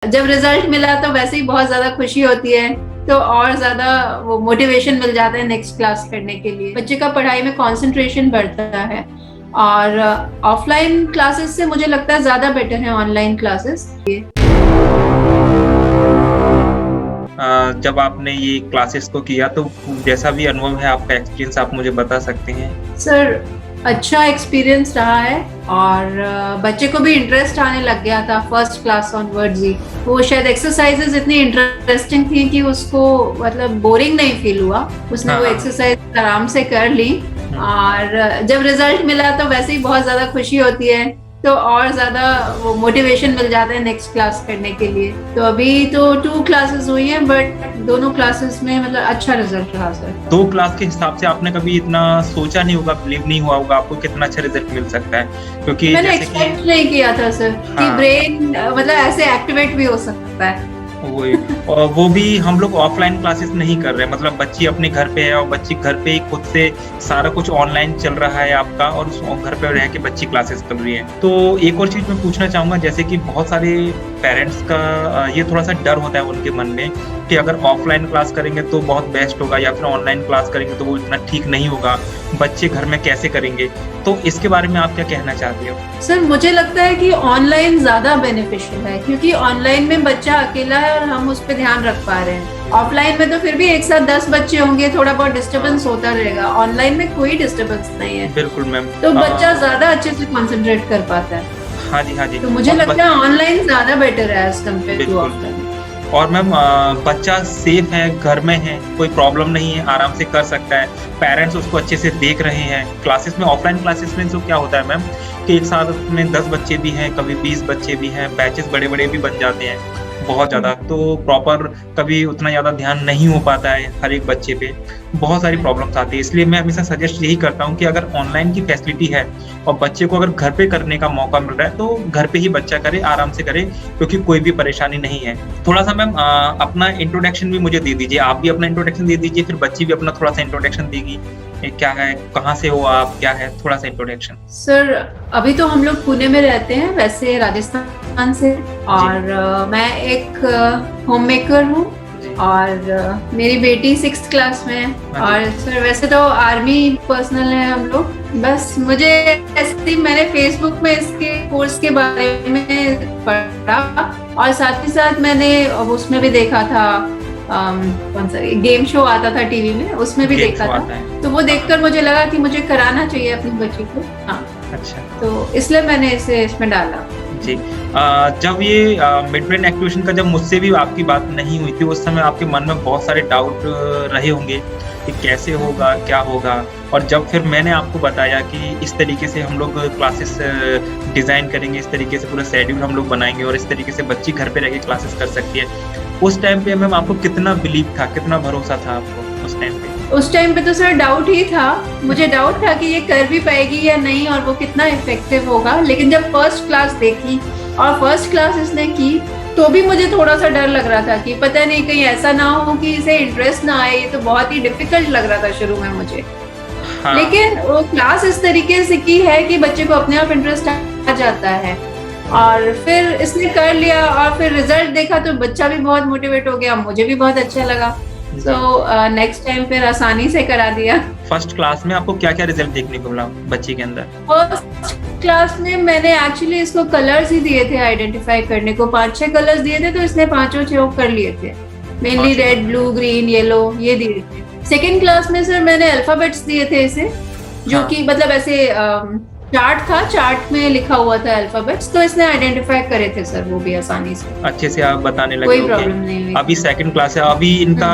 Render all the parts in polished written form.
जब रिजल्ट मिला तो वैसे ही बहुत ज्यादा खुशी होती है, तो और ज्यादा वो मोटिवेशन मिल जाता है नेक्स्ट क्लास करने के लिए। बच्चे का पढ़ाई में कंसंट्रेशन बढ़ता है। और ऑफलाइन क्लासेस से मुझे लगता है ज्यादा बेटर है ऑनलाइन क्लासेस। जब आपने ये क्लासेस को किया तो जैसा भी अनुभव है, आपका एक्सपीरियंस आप मुझे बता सकते हैं? सर, अच्छा एक्सपीरियंस रहा है। और बच्चे को भी इंटरेस्ट आने लग गया था फर्स्ट क्लास ऑनवर्ड्स ही। वो शायद एक्सरसाइजेस इतनी इंटरेस्टिंग थी कि उसको मतलब बोरिंग नहीं फील हुआ। उसने वो एक्सरसाइज आराम से कर ली। और जब रिजल्ट मिला तो वैसे ही बहुत ज्यादा खुशी होती है, तो और ज्यादा वो मोटिवेशन मिल जाता है नेक्स्ट क्लास करने के लिए। तो अभी तो 2 क्लासेस हुई हैं, बट दोनों क्लासेस में मतलब अच्छा रिजल्ट रहा सर। 2 क्लास के हिसाब से आपने कभी इतना सोचा नहीं होगा, बिलीव नहीं हुआ होगा आपको कितना अच्छा रिजल्ट मिल सकता है, क्योंकि मैंने एक्सपेक्ट नहीं किया था सर कि ब्रेन मतलब ऐसे एक्टिवेट भी हो सकता है। वही, और वो भी हम लोग ऑफलाइन क्लासेस नहीं कर रहे, मतलब बच्ची अपने घर पे है और बच्ची घर पे ही खुद से सारा कुछ ऑनलाइन चल रहा है आपका, और उस घर पे रह के बच्ची क्लासेस कर रही है। तो एक और चीज मैं पूछना चाहूंगा, जैसे कि बहुत सारे पेरेंट्स का ये थोड़ा सा डर होता है उनके मन में कि अगर ऑफलाइन क्लास करेंगे तो बहुत बेस्ट होगा, या फिर ऑनलाइन क्लास करेंगे तो वो इतना ठीक नहीं होगा, बच्चे घर में कैसे करेंगे। तो इसके बारे में आप क्या कहना चाहते हो? सर, मुझे लगता है कि ऑनलाइन ज्यादा बेनिफिशियल है, क्योंकि ऑनलाइन में बच्चा अकेला है और हम उस पर ध्यान रख पा रहे हैं। ऑफलाइन में तो फिर भी एक साथ 10 बच्चे होंगे, थोड़ा बहुत डिस्टर्बेंस होता रहेगा। ऑनलाइन में कोई डिस्टर्बेंस नहीं है। बिल्कुल मैम। तो बच्चा ज्यादा अच्छे से कंसंट्रेट कर पाता है। हाँ जी, हाँ जी। तो मुझे लगता है ऑनलाइन ज्यादा बेटर है एज कम्पेयर टू ऑफलाइन। और मैम बच्चा सेफ है, घर में है, कोई प्रॉब्लम नहीं है, आराम से कर सकता है, पेरेंट्स उसको अच्छे से देख रहे हैं। क्लासेस में, ऑफलाइन क्लासेस में तो क्या होता है मैम कि एक साथ में 10 बच्चे भी हैं, कभी 20 बच्चे भी हैं, बैचेस बड़े बड़े भी बन जाते हैं बहुत ज़्यादा, तो प्रॉपर कभी उतना ज़्यादा ध्यान नहीं हो पाता है हर एक बच्चे पे, बहुत सारी प्रॉब्लम्स आती है। इसलिए मैं हमेशा सजेस्ट यही करता हूँ कि अगर ऑनलाइन की फैसिलिटी है और बच्चे को अगर घर पे करने का मौका मिल रहा है तो घर पे ही बच्चा करे, आराम से करे, क्योंकि कोई भी परेशानी नहीं है। थोड़ा सा मैम अपना इंट्रोडक्शन भी मुझे दे दीजिए, आप भी अपना इंट्रोडक्शन दे दीजिए, फिर बच्ची भी अपना थोड़ा सा इंट्रोडक्शन देगी। क्या है, कहाँ से हो आप, क्या है, थोड़ा सा इंट्रोडक्शन। सर, अभी तो हम लोग पुणे में रहते हैं, वैसे राजस्थान से। और मैं एक होम मेकर हूँ, और मेरी बेटी 6th क्लास में है। और सर, वैसे तो आर्मी पर्सनल है हम लोग। बस मुझे ऐसे मैंने फेसबुक में इसके कोर्स के बारे में पढ़ा, और साथ ही साथ मैंने उसमें भी देखा था, कौन सा गेम शो आता था टीवी में, उसमें भी देखा था। तो वो देखकर मुझे लगा कि मुझे कराना चाहिए अपनी बच्ची को। हाँ, अच्छा, तो इसलिए मैंने इसे इसमें डाला जी। जब ये मिड ब्रेन एक्टिवेशन का जब मुझसे भी आपकी बात नहीं हुई थी, उस समय आपके मन में बहुत सारे डाउट रहे होंगे कि कैसे होगा, क्या होगा। और जब फिर मैंने आपको बताया कि इस तरीके से हम लोग क्लासेस डिज़ाइन करेंगे, इस तरीके से पूरा शेड्यूल हम लोग बनाएंगे और इस तरीके से बच्ची घर पे रह के क्लासेस कर सकती है, उस टाइम पे मैम आपको कितना बिलीव था, कितना भरोसा था आपको उस टाइम पे? उस टाइम पे तो सर डाउट ही था। मुझे डाउट था कि ये कर भी पाएगी या नहीं, और वो कितना इफेक्टिव होगा। लेकिन जब फर्स्ट क्लास देखी और फर्स्ट क्लास इसने की, तो भी मुझे थोड़ा सा डर लग रहा था कि पता नहीं कहीं ऐसा ना हो कि इसे इंटरेस्ट ना आए। ये तो बहुत ही डिफिकल्ट लग रहा था शुरू में मुझे। हाँ। लेकिन वो क्लास इस तरीके से की है कि बच्चे को अपने आप इंटरेस्ट आ जाता है, और फिर इसने कर लिया, और फिर रिजल्ट देखा तो बच्चा भी बहुत मोटिवेट हो गया, मुझे भी बहुत अच्छा लगा। तो नेक्स्ट टाइम फिर आसानी से करा दिया। फर्स्ट क्लास में आपको क्या क्या रिजल्ट देखने को मिला बच्ची के अंदर? फर्स्ट क्लास में मैंने एक्चुअली इसको कलर्स ही दिए थे आइडेंटिफाई करने को, 5-6 कलर्स दिए थे, तो इसने 5 कर लिए थे। Mainly red, blue, green, yellow ये दिए थे। सेकेंड क्लास में सर मैंने अल्फाबेट्स दिए थे इसे, जो कि मतलब ऐसे चार्ट था, चार्ट में लिखा हुआ था अल्फाबेट्स, तो इसने आइडेंटिफाई करे थे सर वो भी आसानी से, अच्छे से आप बताने लगे। कोई प्रॉब्लम नहीं हुई। अभी सेकंड क्लास है, अभी इनका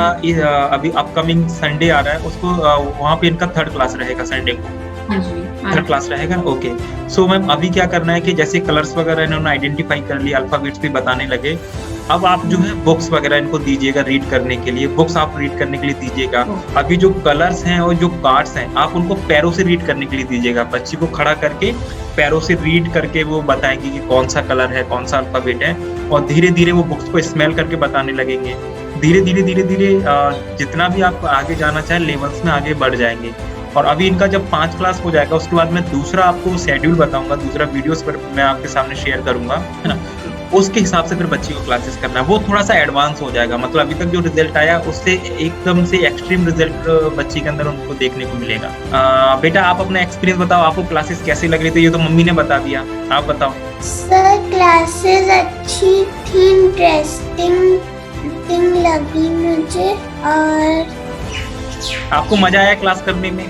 अभी अपकमिंग संडे आ रहा है, उसको वहाँ पे इनका 3rd क्लास रहेगा संडे को। हाँ जी, 3rd क्लास रहेगा। ओके, सो मैम अभी क्या करना है कि जैसे कलर्स वगैरह इन्होंने आइडेंटिफाई कर लिया, अल्फाबेट्स भी बताने लगे, अब आप जो है बुक्स वगैरह इनको दीजिएगा रीड करने के लिए, बुक्स आप रीड करने के लिए दीजिएगा। अभी जो कलर्स हैं और जो कार्ड्स हैं आप उनको पैरों से रीड करने के लिए दीजिएगा, बच्ची को खड़ा करके पैरों से रीड करके वो बताएंगी कि कौन सा कलर है, कौन सा अल्फाबेट है, और धीरे धीरे वो बुक्स को स्मेल करके बताने लगेंगे। धीरे धीरे जितना भी आप आगे जाना चाहें लेवल्स में आगे बढ़ जाएंगे। और अभी इनका जब 5 क्लास हो जाएगा उसके बाद मैं दूसरा आपको शेड्यूल बताऊंगा, दूसरा वीडियोस पर मैं आपके सामने शेयर करूंगा, है ना। उसके हिसाब से फिर बच्चे को क्लासेस करना है। वो थोड़ा-सा एडवांस हो जाएगा, मतलब अभी तक जो रिज़ल्ट आया उससे एकदम से एक्सट्रीम रिज़ल्ट बच्चे के अंदर उनको देखने को मिलेगा। बेटा आप अपना एक्सपीरियंस बताओ, आपको क्लासेस कैसी लग रही थी? ये तो मम्मी ने बता दिया, आप बताओ। सर क्लासेस अच्छी थी, इंटरेस्टिंग लगी मुझे। और आपको मजा आया क्लास करने में?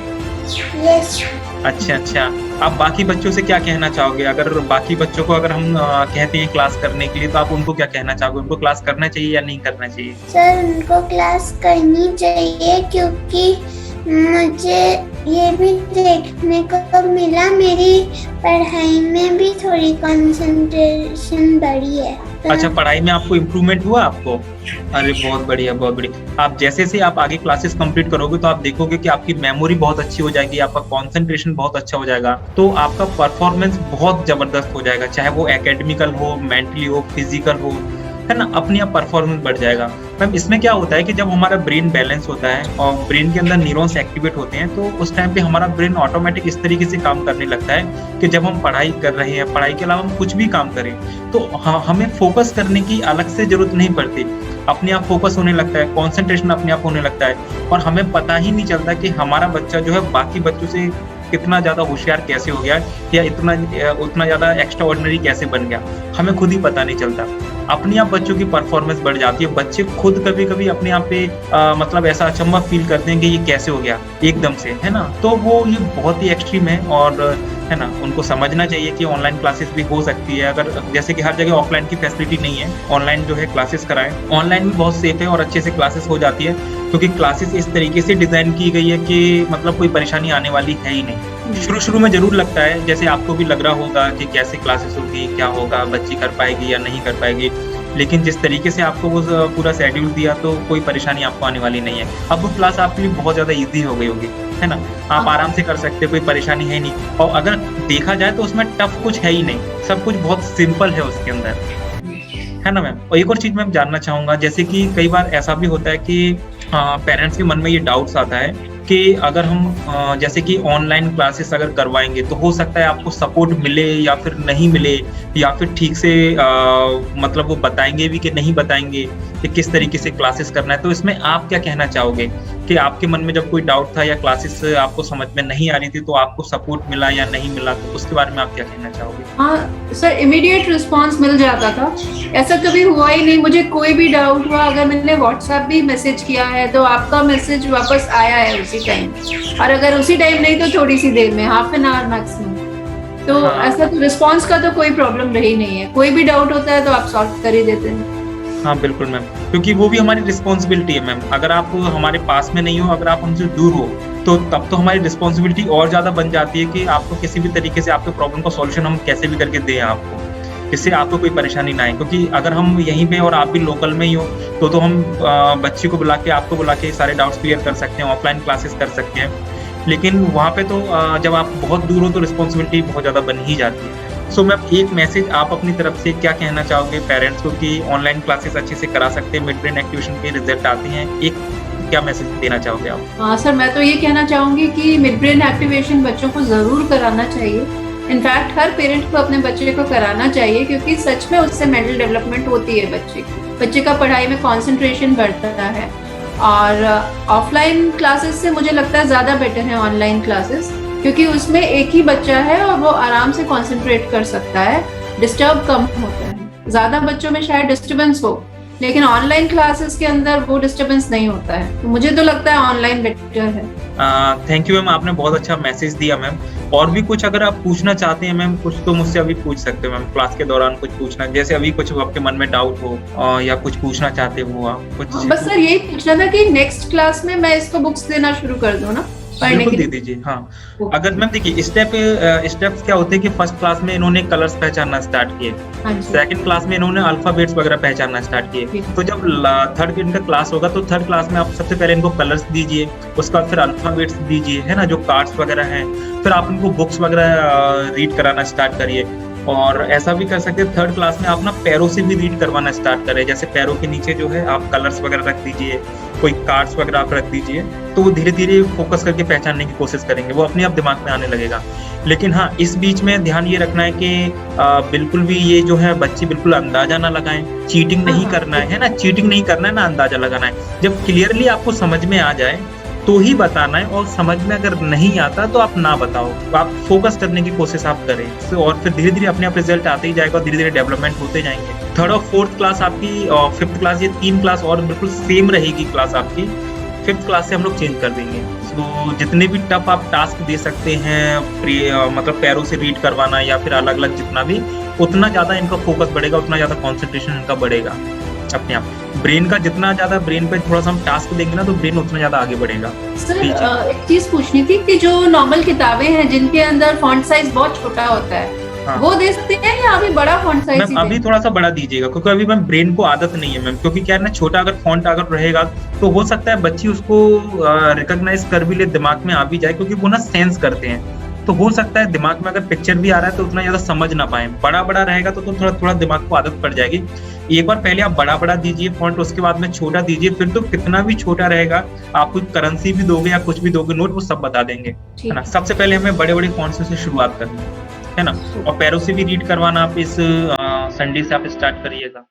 यस। अच्छा। आप बाकी बच्चों से क्या कहना चाहोगे? अगर बाकी बच्चों को अगर हम कहते हैं क्लास करने के लिए, तो आप उनको क्या कहना चाहोगे? उनको क्लास करना चाहिए या नहीं करना चाहिए? सर उनको क्लास करनी चाहिए, क्योंकि मुझे ये भी देखने को मिला मेरी पढ़ाई में भी थोड़ी कंसंट्रेशन बढ़ी है। अच्छा, पढ़ाई में आपको इम्प्रूवमेंट हुआ आपको? अरे बहुत बढ़िया, बहुत बढ़िया। आप जैसे आप आगे क्लासेस कंप्लीट करोगे तो आप देखोगे कि आपकी मेमोरी बहुत अच्छी हो जाएगी, आपका कंसंट्रेशन बहुत अच्छा हो जाएगा, तो आपका परफॉर्मेंस बहुत जबरदस्त हो जाएगा, चाहे वो एकेडमिकल हो, मेंटली हो, फिजिकल हो, है ना? अपने आप परफॉर्मेंस बढ़ जाएगा। मैम इसमें क्या होता है कि जब हमारा ब्रेन बैलेंस होता है और ब्रेन के अंदर न्यूरॉन्स एक्टिवेट होते हैं, तो उस टाइम पे हमारा ब्रेन ऑटोमेटिक इस तरीके से काम करने लगता है कि जब हम पढ़ाई कर रहे हैं, पढ़ाई के अलावा हम कुछ भी काम करें, तो हमें फोकस करने की अलग से जरूरत नहीं पड़ती। अपने आप फोकस होने लगता है, कंसंट्रेशन अपने आप होने लगता है, और हमें पता ही नहीं चलता कि हमारा बच्चा जो है बाकी बच्चों से कितना ज़्यादा होशियार कैसे हो गया, या उतना ज़्यादा एक्स्ट्रा ऑर्डिनरी कैसे बन गया, हमें खुद ही पता नहीं चलता। अपने आप बच्चों की परफॉर्मेंस बढ़ जाती है। बच्चे खुद कभी-कभी अपने आप पे मतलब ऐसा अचंभा फील करते हैं कि ये कैसे हो गया एकदम से, है ना? तो वो ये बहुत ही एक्सट्रीम है, और है ना, उनको समझना चाहिए कि ऑनलाइन क्लासेस भी हो सकती है। अगर जैसे कि हर जगह ऑफलाइन की फैसिलिटी नहीं है, ऑनलाइन जो है क्लासेस कराएं। ऑनलाइन भी बहुत सेफ है और अच्छे से क्लासेस हो जाती है, क्योंकि क्लासेस इस तरीके से डिजाइन की गई है कि मतलब कोई परेशानी आने वाली है ही नहीं। शुरू में जरूर लगता है, जैसे आपको भी लग रहा होगा कि कैसे क्लासेस होगी, क्या होगा, बच्ची कर पाएगी या नहीं कर पाएगी, लेकिन जिस तरीके से आपको वो पूरा शेड्यूल दिया, तो कोई परेशानी आपको आने वाली नहीं है। अब वो क्लास आपके लिए बहुत ज़्यादा ईजी हो गई होगी, है ना? आप आराम से कर सकते हो, कोई परेशानी है नहीं। और अगर देखा जाए तो उसमें टफ कुछ है ही नहीं, सब कुछ बहुत सिंपल है उसके अंदर, है ना मैम? और एक और चीज़ मैं जानना चाहूँगा, जैसे कि कई बार ऐसा भी होता है कि पेरेंट्स के मन में ये डाउट्स आता है कि अगर हम जैसे कि ऑनलाइन क्लासेस अगर करवाएंगे, तो हो सकता है आपको सपोर्ट मिले या फिर नहीं मिले, या फिर ठीक से मतलब वो बताएंगे भी कि नहीं बताएंगे कि किस तरीके से क्लासेस करना है। तो इसमें आप क्या कहना चाहोगे कि आपके मन में जब कोई डाउट था या क्लासेस आपको समझ में नहीं आ रही थी, तो आपको सपोर्ट मिला या नहीं मिला, तो उसके बारे में आप क्या कहना चाहोगे? हाँ सर, इमीडिएट रिस्पांस मिल जाता था, ऐसा कभी हुआ ही नहीं। मुझे कोई भी डाउट हुआ, अगर मैंने व्हाट्सएप भी मैसेज किया है तो आपका मैसेज वापस आया है उसी टाइम, और अगर उसी टाइम नहीं तो थोड़ी सी देर में, हाफ एन आवर मैक्सिमम। तो ऐसा तो रिस्पांस का तो कोई प्रॉब्लम रही नहीं है। कोई भी डाउट होता है तो आप सॉल्व कर ही देते हैं। हाँ बिल्कुल मैम, क्योंकि वो भी हमारी रिस्पॉन्सिबिलिटी है मैम। अगर आप हमारे पास में नहीं हो, अगर आप हमसे दूर हो, तो तब तो हमारी रिस्पॉन्सिबिलिटी और ज़्यादा बन जाती है कि आपको किसी भी तरीके से आपके प्रॉब्लम का सॉल्यूशन हम कैसे भी करके दें आपको, जिससे आपको कोई परेशानी ना आए। क्योंकि अगर हम यहीं पे और आप भी लोकल में ही हो, तो हम बच्चे को बुला के, आपको बुला के सारे डाउट्स क्लियर कर सकते हैं, ऑफलाइन क्लासेस कर सकते हैं। लेकिन वहाँ पे तो जब आप बहुत दूर हो तो रिस्पॉन्सिबिलिटी बहुत ज़्यादा बन ही जाती है। सो मैम एक मैसेज आप अपनी तरफ से क्या कहना चाहोगे पेरेंट्स को कि ऑनलाइन क्लासेस अच्छे से करा सकते हैं, मिड ब्रेन एक्टिवेशन के रिजल्ट आते हैं, एक क्या मैसेज देना चाहोगे आप? हाँ सर, मैं तो ये कहना चाहूंगी कि मिड ब्रेन एक्टिवेशन बच्चों को जरूर कराना चाहिए। इनफैक्ट हर पेरेंट को अपने बच्चे को कराना चाहिए, क्योंकि सच में उससे मेंटल डेवलपमेंट होती है बच्चे का पढ़ाई में कंसंट्रेशन बढ़ता है। और ऑफलाइन क्लासेस से मुझे लगता है ज़्यादा बेटर है ऑनलाइन क्लासेस, क्योंकि उसमें एक ही बच्चा है और वो आराम से कंसंट्रेट कर सकता है, डिस्टर्ब कम होता है। ज़्यादा बच्चों में शायद डिस्टर्बेंस हो, लेकिन ऑनलाइन क्लासेस के अंदर वो डिस्टर्बेंस नहीं होता है। तो मुझे तो लगता है ऑनलाइन बेटर है। थैंक यू मैम, आपने बहुत अच्छा मैसेज दिया मैम। और भी कुछ अगर आप पूछना चाहते हैं मैम, कुछ तो मुझसे अभी पूछ सकते हैं मैम, क्लास के दौरान कुछ पूछना, जैसे अभी कुछ आपके मन में डाउट हो या कुछ पूछना चाहते हो आप कुछ। बस सर यही पूछना था कि नेक्स्ट क्लास में मैं इसको बुक्स देना शुरू कर दूं ना, बिल्कुल दे दीजिए। हाँ, अगर मैम देखिए स्टेप्स क्या होते हैं कि फर्स्ट क्लास में इन्होंने कलर्स पहचानना स्टार्ट किए, सेकंड क्लास में इन्होंने अल्फाबेट्स वगैरह पहचानना स्टार्ट किए, तो जब थर्ड इनका क्लास होगा तो थर्ड क्लास में आप सबसे पहले इनको कलर्स दीजिए, उसका फिर अल्फाबेट्स दीजिए, है ना, जो कार्ड्स वगैरह हैं, फिर आप इनको बुक्स वगैरह रीड कराना स्टार्ट करिए। और ऐसा भी कर सकते हैं थर्ड क्लास में आप ना पैरों से भी रीड करवाना स्टार्ट करें, जैसे पैरों के नीचे जो है आप कलर्स वगैरह रख दीजिए, कोई कार्ड्स वगैरह आप रख दीजिए, तो वो धीरे धीरे फोकस करके पहचानने की कोशिश करेंगे, वो अपने आप दिमाग में आने लगेगा। लेकिन हाँ, इस बीच में ध्यान ये रखना है कि बिल्कुल भी ये जो है बच्चे बिल्कुल अंदाजा ना लगाएं, चीटिंग नहीं करना है ना, चीटिंग नहीं करना है ना अंदाजा लगाना है। जब क्लियरली आपको समझ में आ जाए तो ही बताना है, और समझ में अगर नहीं आता तो आप ना बताओ, आप फोकस करने की कोशिश आप करें, और फिर धीरे धीरे अपने आप रिजल्ट आते ही जाएगा और धीरे धीरे डेवलपमेंट होते जाएंगे। थर्ड और फोर्थ क्लास आपकी, फिफ्थ क्लास, ये 3 क्लास और बिल्कुल सेम रहेगी क्लास आपकी। फिफ्थ क्लास से हम लोग चेंज कर देंगे। तो जितने भी टफ आप टास्क दे सकते हैं, मतलब पैरों से रीड करवाना या फिर अलग अलग जितना भी, उतना ज़्यादा इनका फोकस बढ़ेगा, उतना ज़्यादा कॉन्सेंट्रेशन इनका बढ़ेगा अपने आप। ब्रेन का जितना ज़्यादा ब्रेन पे थोड़ा सा हम टास्क देंगे ना, तो ब्रेन उतना ज़्यादा आगे बढ़ेगा। सर एक चीज पूछनी थी कि जो नॉर्मल किताबें हैं जिनके अंदर फॉन्ट साइज बहुत छोटा होता है, हाँ। वो दे सकते हैं या अभी बड़ा फॉन्ट साइज? मैम अभी थोड़ा सा बड़ा दीजिएगा, क्योंकि अभी मैम ब्रेन को आदत नहीं है मैम, क्योंकि क्या है ना, छोटा अगर फॉन्ट अगर रहेगा तो हो सकता है बच्ची उसको रिकॉग्नाइज कर भी ले, दिमाग में आ भी जाए, क्योंकि वो ना सेंस करते हैं, तो हो सकता है दिमाग में अगर पिक्चर भी आ रहा है तो उतना ज्यादा समझ ना पाए। बड़ा बड़ा रहेगा तो थोड़ा थोड़ा दिमाग को आदत पड़ जाएगी। एक बार पहले आप बड़ा बड़ा दीजिए फॉन्ट, उसके बाद में छोटा दीजिए, फिर तो कितना भी छोटा रहेगा, आप कुछ करेंसी भी दोगे या कुछ भी दोगे नोट, वो सब बता देंगे, है ना। सबसे पहले हमें बड़े बड़े फॉन्ट से शुरुआत करनी है ना, और पैरों से भी रीड करवाना आप इस संडे से आप स्टार्ट करिएगा।